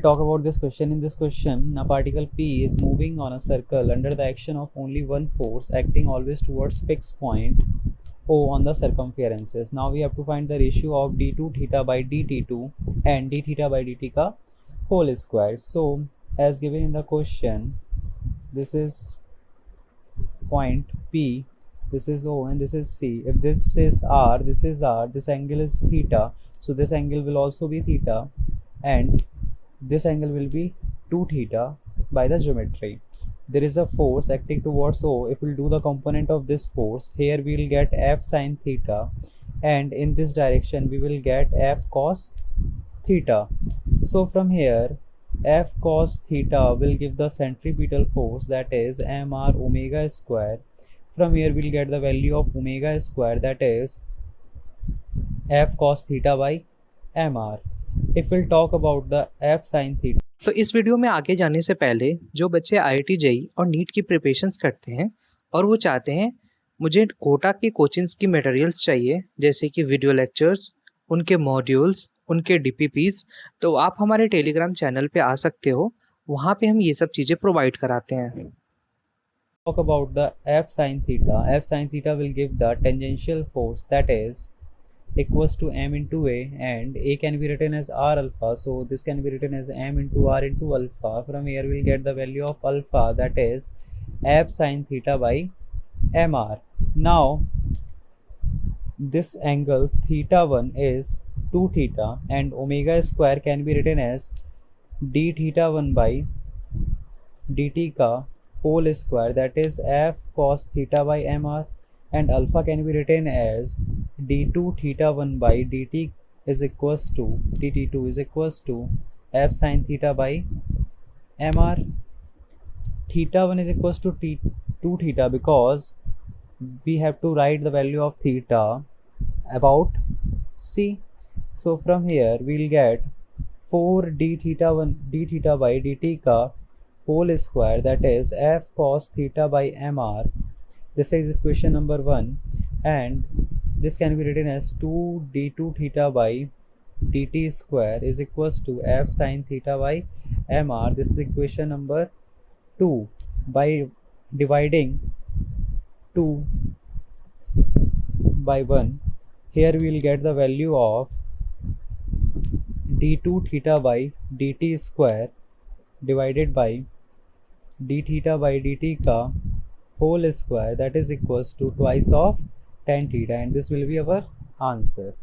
Talk about this question. In this question, a particle P is moving on a circle under the action of only one force acting always towards fixed point O on the circumferences. Now we have to find the ratio of d2 theta by dt2 and d theta by dt ka whole square. So as given in the question, this is point P, this is O and this is C. If this is R, this is R, this angle is theta, so this angle will also be theta and this angle will be 2 theta by the geometry. There is a force acting towards O. If we'll do the component of this force, here we will get F sine theta and in this direction we will get F cos theta. So from here F cos theta will give the centripetal force, that is mr omega square. From here we'll get the value of omega square, that is F cos theta by mr. If we'll talk about the F sin theta. तो इस video में आगे जाने से पहले जो बच्चे IIT JEE और नीट की प्रिपरेशंस करते हैं और वो चाहते हैं मुझे कोटा की कोचिंग्स की मटेरियल्स चाहिए, जैसे कि वीडियो लेक्चर्स, उनके मॉड्यूल्स, उनके DPPs, तो आप हमारे टेलीग्राम चैनल पे आ सकते हो। वहाँ पे हम ये सब चीज़ें प्रोवाइड कराते हैं। Talk about the F sin theta. F sin theta will give the tangential force, that is equals to m into a, and a can be written as r alpha, so this can be written as m into r into alpha. From here we'll get the value of alpha, that is F sin theta by mr. Now this angle theta 1 is 2 theta and omega square can be written as d theta 1 by dt ka whole square, that is F cos theta by mr, and alpha can be written as d2 theta 1 by dt is equals to dt2 is equals to F sin theta by mr. Theta 1 is equals to 2 theta because we have to write the value of theta about C. So from here we'll get 4 d theta 1 d theta by dt ka whole square, that is F cos theta by mr. This is equation number 1, and this can be written as 2 d2 theta by dt square is equals to F sin theta by mr. This is equation number 2. By dividing 2 by 1, here we will get the value of d2 theta by dt square divided by d theta by dt ka whole square, that is equals to twice of tan theta, and this will be our answer.